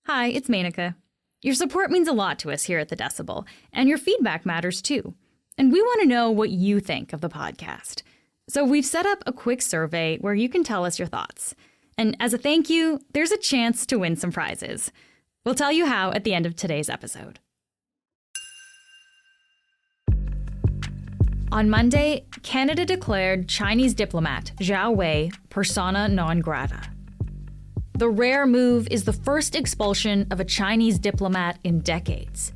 Hi, it's Menaka. Your support means a lot to us here at the Decibel, and your feedback matters too. And we want to know what you think of the podcast. So we've set up a quick survey where you can tell us your thoughts. And as a thank you, there's a chance to win some prizes. We'll tell you how at the end of today's episode. On Monday, Canada declared Chinese diplomat Zhao Wei persona non grata. The rare move is the first expulsion of a Chinese diplomat in decades.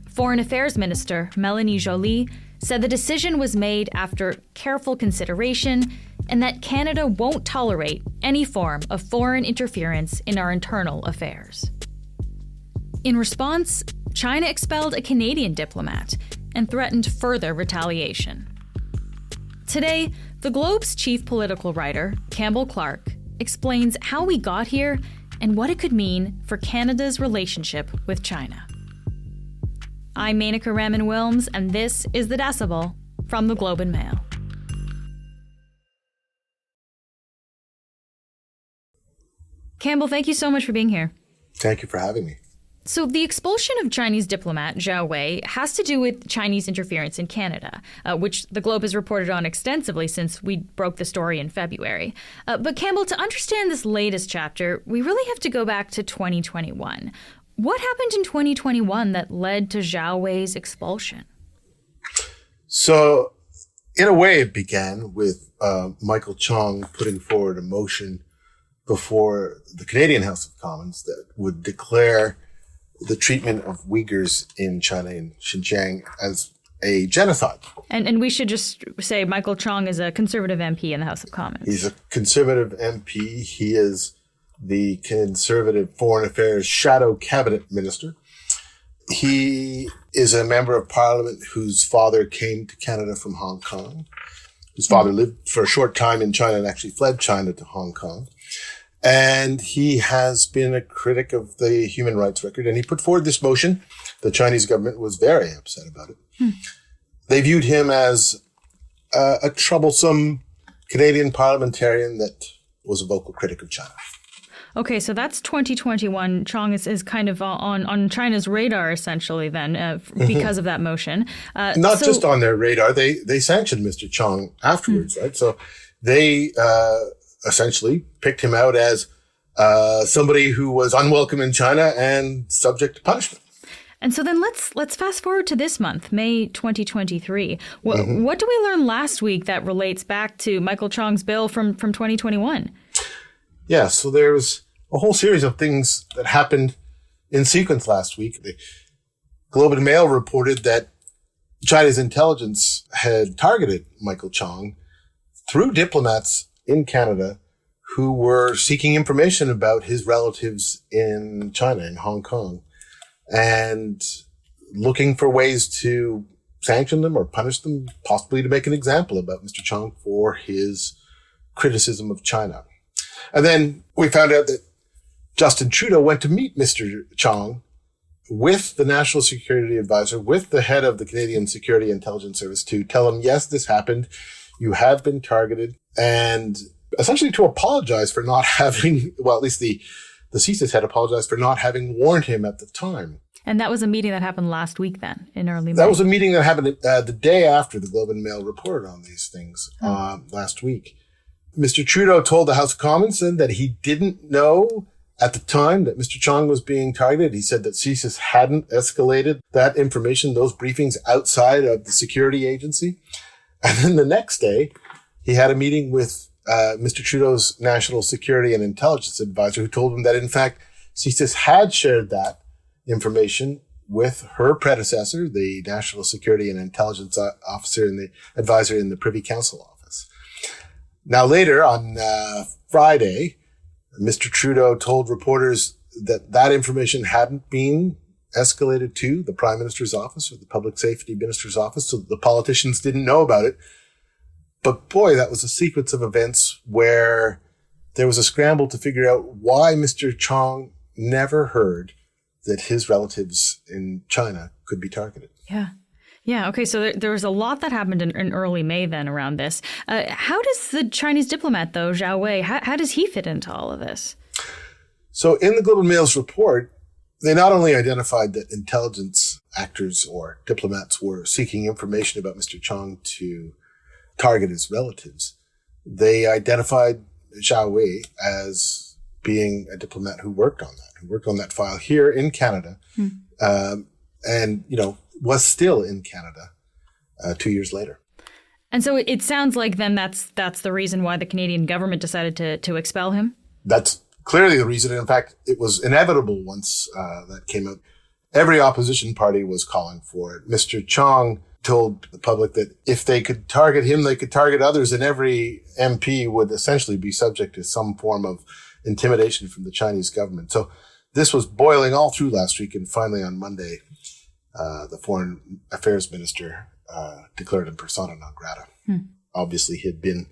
Foreign Affairs Minister Melanie Joly said the decision was made after careful consideration and that Canada won't tolerate any form of foreign interference in our internal affairs. In response, China expelled a Canadian diplomat and threatened further retaliation. Today, the Globe's chief political writer, Campbell Clark, explains how we got here and what it could mean for Canada's relationship with China. I'm Menaka Raman-Wilms, and this is The Decibel from the Globe and Mail. Campbell, thank you so much for being here. Thank you for having me. So the expulsion of Chinese diplomat Zhao Wei has to do with Chinese interference in Canada, which the Globe has reported on extensively since we broke the story in February. But Campbell, to understand this latest chapter, we really have to go back to 2021. What happened in 2021 that led to Zhao Wei's expulsion? So, in a way, it began with Michael Chong putting forward a motion before the Canadian House of Commons that would declare the treatment of Uyghurs in China, in Xinjiang, as a genocide. And we should just say Michael Chong is a Conservative MP in the House of Commons. He's a Conservative MP. He is the Conservative Foreign Affairs Shadow Cabinet Minister. He is a member of Parliament whose father came to Canada from Hong Kong. His father lived for a short time in China and actually fled China to Hong Kong. And he has been a critic of the human rights record. And he put forward this motion. The Chinese government was very upset about it. They viewed him as a troublesome Canadian parliamentarian that was a vocal critic of China. Okay, so that's 2021. Chong is kind of on China's radar, essentially, then, because of that motion. Not just on their radar. They sanctioned Mr. Chong afterwards, right? So they essentially picked him out as somebody who was unwelcome in China and subject to punishment. And so then let's fast forward to this month, May 2023. What did we learn last week that relates back to Michael Chong's bill from 2021? Yeah, so there's a whole series of things that happened in sequence last week. The Globe and Mail reported that China's intelligence had targeted Michael Chong through diplomats in Canada who were seeking information about his relatives in China, in Hong Kong, and looking for ways to sanction them or punish them, possibly to make an example about Mr. Chong for his criticism of China. And then we found out that Justin Trudeau went to meet Mr. Chong with the National Security Advisor, with the head of the Canadian Security Intelligence Service to tell him, yes, this happened. You have been targeted. And essentially to apologize for not having, well, at least the CSIS had apologized for not having warned him at the time. And that was a meeting that happened last week then, in early May. That was a meeting that happened the day after the Globe and Mail reported on these things last week. Mr. Trudeau told the House of Commons then that he didn't know at the time that Mr. Chong was being targeted. He said that CSIS hadn't escalated that information, those briefings outside of the security agency. And then the next day, he had a meeting with Mr. Trudeau's National Security and Intelligence Advisor, who told him that, in fact, CSIS had shared that information with her predecessor, the National Security and Intelligence Officer and the Advisor in the Privy Council office. Now, later on Friday, Mr. Trudeau told reporters that that information hadn't been escalated to the Prime Minister's office or the Public Safety Minister's office, so the politicians didn't know about it. But boy, that was a sequence of events where there was a scramble to figure out why Mr. Chong never heard that his relatives in China could be targeted. Yeah. Yeah. Okay. So there was a lot that happened in early May then around this. How does the Chinese diplomat, though, Zhao Wei, how does he fit into all of this? So in the Globe and Mail's report, They not only identified that intelligence actors or diplomats were seeking information about Mr. Chong to target his relatives, they identified Zhao Wei as being a diplomat who worked on that file here in Canada, and, was still in Canada 2 years later. And so it sounds like then that's the reason why the Canadian government decided to expel him? That's clearly the reason. In fact, it was inevitable once that came out. Every opposition party was calling for it. Mr. Chong told the public that if they could target him, they could target others, and every MP would essentially be subject to some form of intimidation from the Chinese government. So this was boiling all through last week, and finally on Monday, the foreign affairs minister declared him persona non grata. Obviously, he had been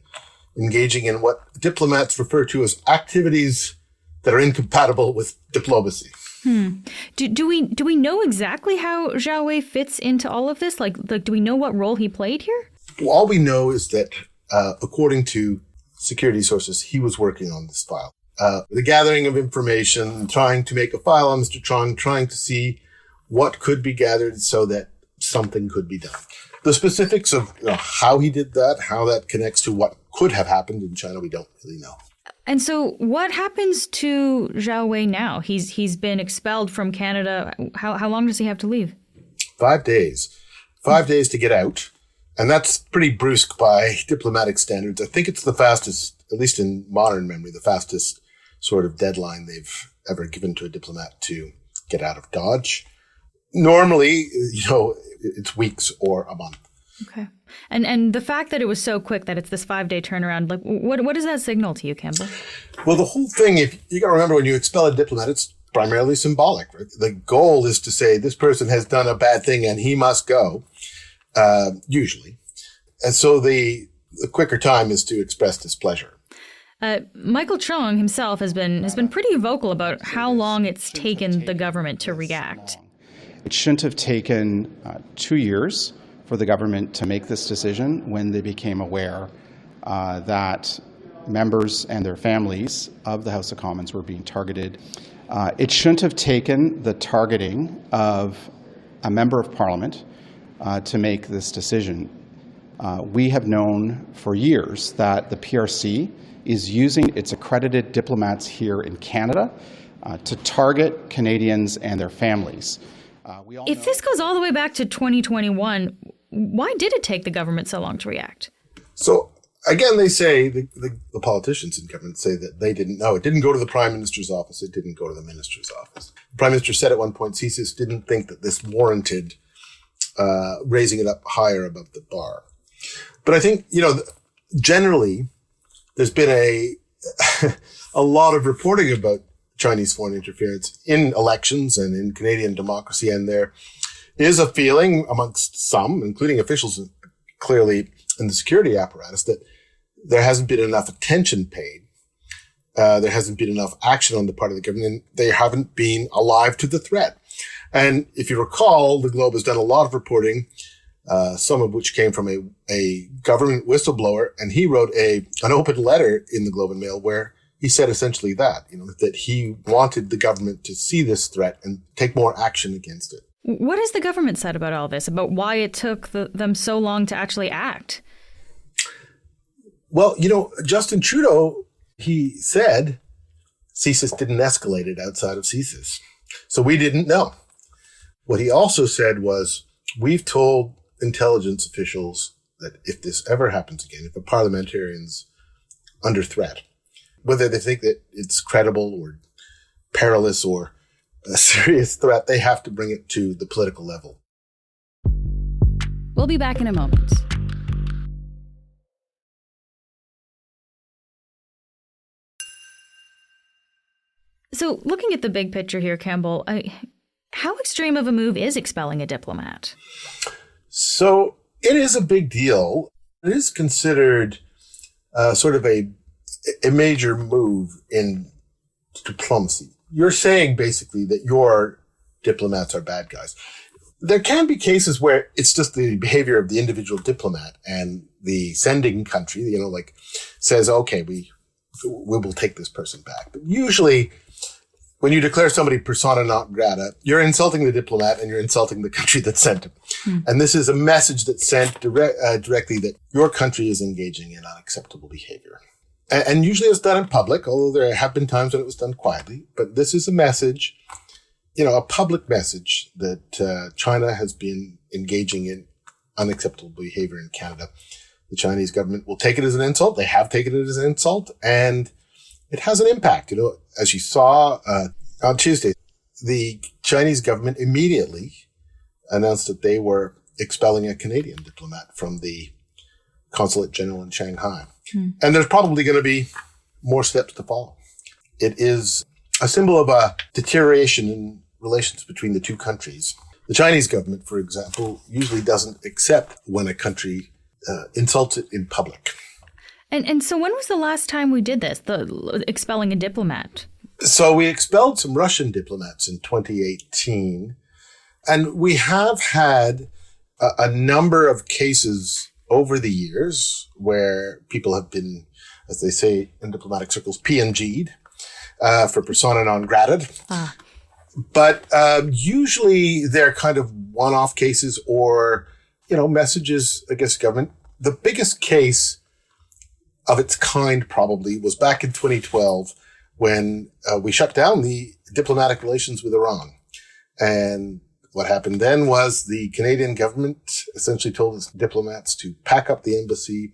engaging in what diplomats refer to as activities that are incompatible with diplomacy. Do we know exactly how Zhao Wei fits into all of this? Like, do we know what role he played here? Well, all we know is that, according to security sources, he was working on this file. The gathering of information, trying to make a file on Mr. Chong, trying to see what could be gathered so that something could be done. The specifics of how he did that, how that connects to what could have happened in China, we don't really know. And so what happens to Zhao Wei now? He's been expelled from Canada. How long does he have to leave? 5 days. 5 days to get out. And that's pretty brusque by diplomatic standards. I think it's the fastest, at least in modern memory, the fastest sort of deadline they've ever given to a diplomat to get out of Dodge. Normally, it's weeks or a month. Okay. And the fact that it was so quick, that it's this 5-day turnaround, like what does that signal to you, Campbell? Well, the whole thing, if you got to remember, when you expel a diplomat, it's primarily symbolic, right? The goal is to say this person has done a bad thing and he must go, usually. And so the quicker time is to express displeasure. Michael Chong himself has been pretty vocal about how long it's taken the government to react. It shouldn't have taken 2 years for the government to make this decision when they became aware that members and their families of the House of Commons were being targeted. It shouldn't have taken the targeting of a member of Parliament to make this decision. We have known for years that the PRC is using its accredited diplomats here in Canada to target Canadians and their families. If this goes all the way back to 2021, why did it take the government so long to react? So, again, they say, the politicians in government say that they didn't know. It didn't go to the Prime Minister's office. It didn't go to the Minister's office. The Prime Minister said at one point, CSIS didn't think that this warranted raising it up higher above the bar. But I think, generally, there's been a lot of reporting about Chinese foreign interference in elections and in Canadian democracy. And there is a feeling amongst some, including officials clearly in the security apparatus, that there hasn't been enough attention paid. There hasn't been enough action on the part of the government, and they haven't been alive to the threat. And if you recall, the Globe has done a lot of reporting, some of which came from a government whistleblower, and he wrote an open letter in the Globe and Mail where he said essentially that he wanted the government to see this threat and take more action against it. What has the government said about all this, about why it took them so long to actually act? Well, Justin Trudeau, he said CSIS didn't escalate it outside of CSIS. So we didn't know. What he also said was, we've told intelligence officials that if this ever happens again, if a parliamentarian's under threat, whether they think that it's credible or perilous or a serious threat, they have to bring it to the political level. We'll be back in a moment. So looking at the big picture here, Campbell, how extreme of a move is expelling a diplomat? So it is a big deal. It is considered sort of a major move in diplomacy. You're saying basically that your diplomats are bad guys. There can be cases where it's just the behavior of the individual diplomat, and the sending country, says, okay, we will take this person back. But usually when you declare somebody persona non grata, you're insulting the diplomat and you're insulting the country that sent him. And this is a message that's sent directly that your country is engaging in unacceptable behavior. And usually it's done in public, although there have been times when it was done quietly. But this is a message, a public message that China has been engaging in unacceptable behavior in Canada. The Chinese government will take it as an insult. They have taken it as an insult, and it has an impact. As you saw on Tuesday, the Chinese government immediately announced that they were expelling a Canadian diplomat from the consulate general in Shanghai. And there's probably going to be more steps to follow. It is a symbol of a deterioration in relations between the two countries. The Chinese government, for example, usually doesn't accept when a country insults it in public. And so when was the last time we did this, the expelling a diplomat? So we expelled some Russian diplomats in 2018. And we have had a number of cases over the years where people have been, as they say in diplomatic circles, PNG'd for persona non grata. But usually they're kind of one-off cases or, messages against government. The biggest case of its kind probably was back in 2012 when we shut down the diplomatic relations with Iran. And what happened then was the Canadian government essentially told its diplomats to pack up the embassy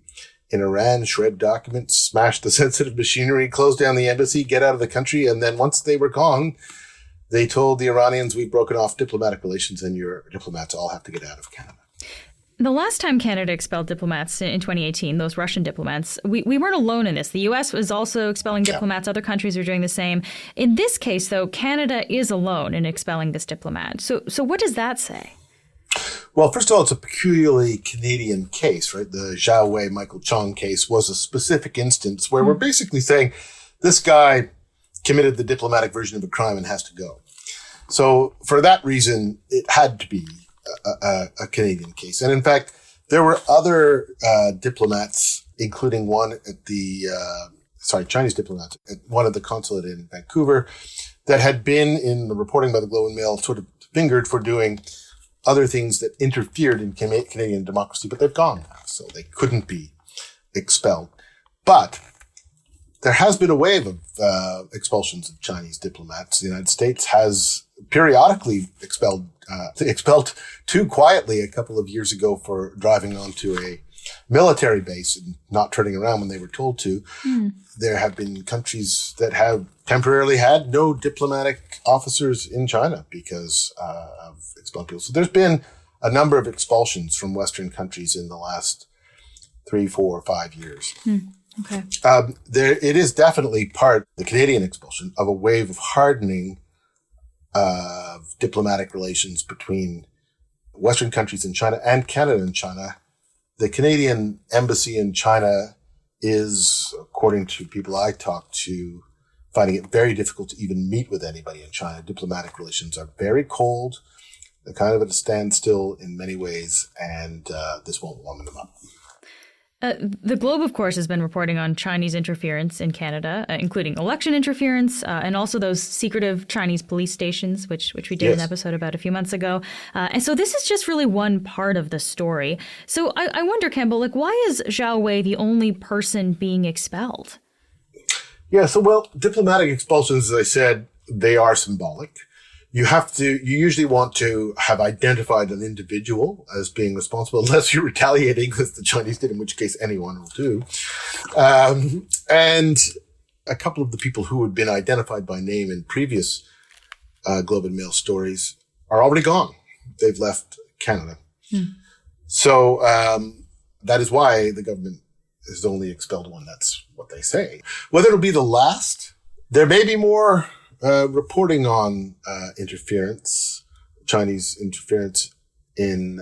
in Iran, shred documents, smash the sensitive machinery, close down the embassy, get out of the country. And then once they were gone, they told the Iranians, we've broken off diplomatic relations and your diplomats all have to get out of Canada. The last time Canada expelled diplomats in 2018, those Russian diplomats, we weren't alone in this. The U.S. was also expelling diplomats. Other countries are doing the same. In this case, though, Canada is alone in expelling this diplomat. So what does that say? Well, first of all, it's a peculiarly Canadian case, right? The Zhao Wei, Michael Chong case was a specific instance where we're basically saying this guy committed the diplomatic version of a crime and has to go. So for that reason, it had to be a Canadian case. And in fact, there were other diplomats, including one at the, Chinese diplomats at one of the consulate in Vancouver that had been in the reporting by the Globe and Mail sort of fingered for doing other things that interfered in Canadian democracy, but they've gone now, so they couldn't be expelled. But there has been a wave of expulsions of Chinese diplomats. The United States has periodically expelled too quietly a couple of years ago for driving onto a military base and not turning around when they were told to. There have been countries that have temporarily had no diplomatic officers in China because of expelled people. So there's been a number of expulsions from Western countries in the last 3, 4, 5 years. Okay. It is definitely part, the Canadian expulsion, of a wave of hardening of diplomatic relations between Western countries and China and Canada and China. The Canadian embassy in China is, according to people I talked to, finding it very difficult to even meet with anybody in China. Diplomatic relations are very cold. They're kind of at a standstill in many ways, and this won't warm them up. The Globe, of course, has been reporting on Chinese interference in Canada, including election interference and also those secretive Chinese police stations, which we did an episode about a few months ago. And so this is just really one part of the story. So I wonder, Campbell, why is Zhao Wei the only person being expelled? Yeah, so, diplomatic expulsions, as I said, they are symbolic. You usually want to have identified an individual as being responsible, unless you're retaliating, as the Chinese did, in which case anyone will do. And a couple of the people who had been identified by name in previous Globe and Mail stories are already gone. They've left Canada. So that is why the government has only expelled one. That's what they say. Whether it'll be the last, there may be more reporting on Chinese interference in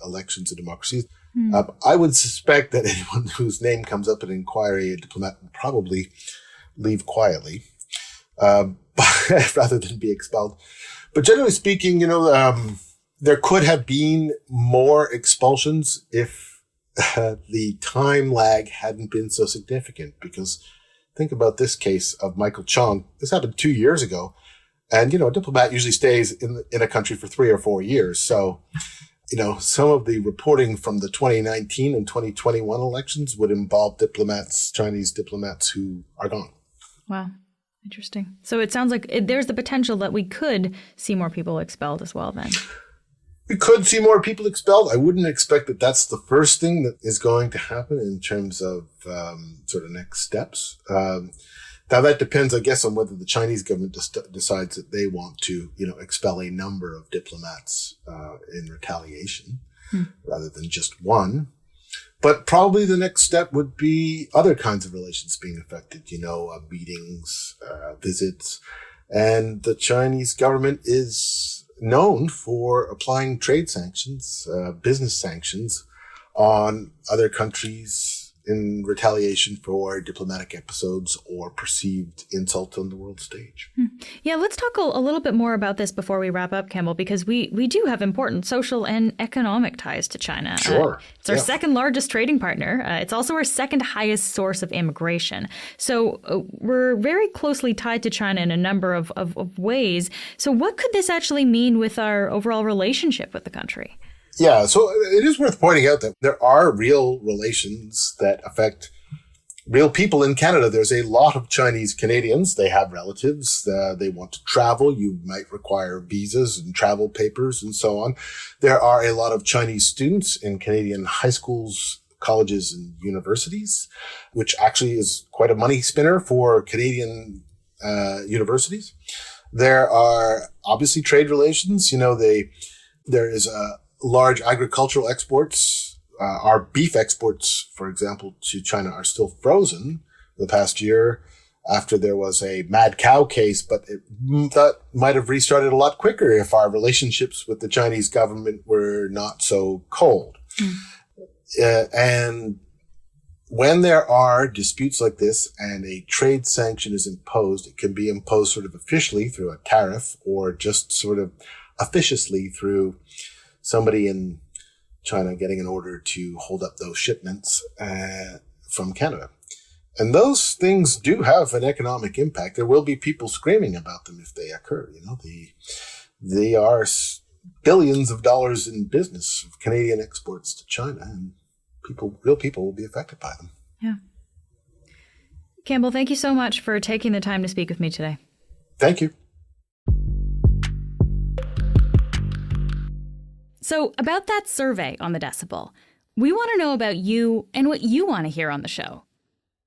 elections and democracies. I would suspect that anyone whose name comes up in inquiry, a diplomat, will probably leave quietly rather than be expelled. But generally speaking, there could have been more expulsions if the time lag hadn't been so significant, because think about this case of Michael Chong. This happened 2 years ago. And, a diplomat usually stays in a country for 3 or 4 years. So, some of the reporting from the 2019 and 2021 elections would involve Chinese diplomats who are gone. Wow. Interesting. So it sounds like there's the potential that we could see more people expelled as well then. We could see more people expelled. I wouldn't expect that that's the first thing that is going to happen in terms of sort of next steps. Now, that depends, I guess, on whether the Chinese government decides that they want to, expel a number of diplomats in retaliation rather than just one. But probably the next step would be other kinds of relations being affected, meetings, visits. And the Chinese government is known for applying trade sanctions, business sanctions on other countries in retaliation for diplomatic episodes or perceived insult on the world stage. Yeah, let's talk a little bit more about this before we wrap up, Campbell, because we do have important social and economic ties to China. Sure. It's our second largest trading partner. It's also our second highest source of immigration. So we're very closely tied to China in a number of ways. So what could this actually mean with our overall relationship with the country? Yeah, so it is worth pointing out that there are real relations that affect real people in Canada. There's a lot of Chinese Canadians. They have relatives. They want to travel. You might require visas and travel papers and so on. There are a lot of Chinese students in Canadian high schools, colleges, and universities, which actually is quite a money spinner for Canadian universities. There are obviously trade relations. There is a large agricultural exports. Our beef exports, for example, to China are still frozen the past year after there was a mad cow case, but that might have restarted a lot quicker if our relationships with the Chinese government were not so cold. And when there are disputes like this and a trade sanction is imposed, it can be imposed sort of officially through a tariff or just sort of officiously through somebody in China getting an order to hold up those shipments from Canada. And those things do have an economic impact. There will be people screaming about them if they occur. They are billions of dollars in business of Canadian exports to China, and real people will be affected by them. Yeah. Campbell, thank you so much for taking the time to speak with me today. Thank you. So about that survey on the decibel, we want to know about you and what you want to hear on the show.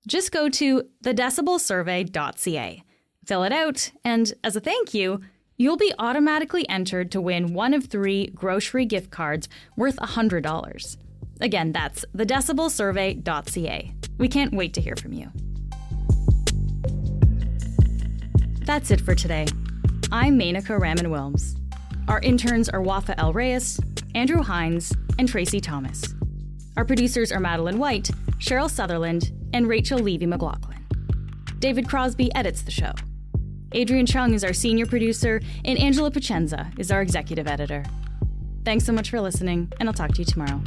Just go to thedecibelsurvey.ca, fill it out, and as a thank you, you'll be automatically entered to win one of 3 grocery gift cards worth $100. Again, that's thedecibelsurvey.ca. We can't wait to hear from you. That's it for today. I'm Menaka Raman-Wilms. Our interns are Wafa El Reyes, Andrew Hines, and Tracy Thomas. Our producers are Madeline White, Cheryl Sutherland, and Rachel Levy-McLaughlin. David Crosby edits the show. Adrian Chung is our senior producer, and Angela Pacenza is our executive editor. Thanks so much for listening, and I'll talk to you tomorrow.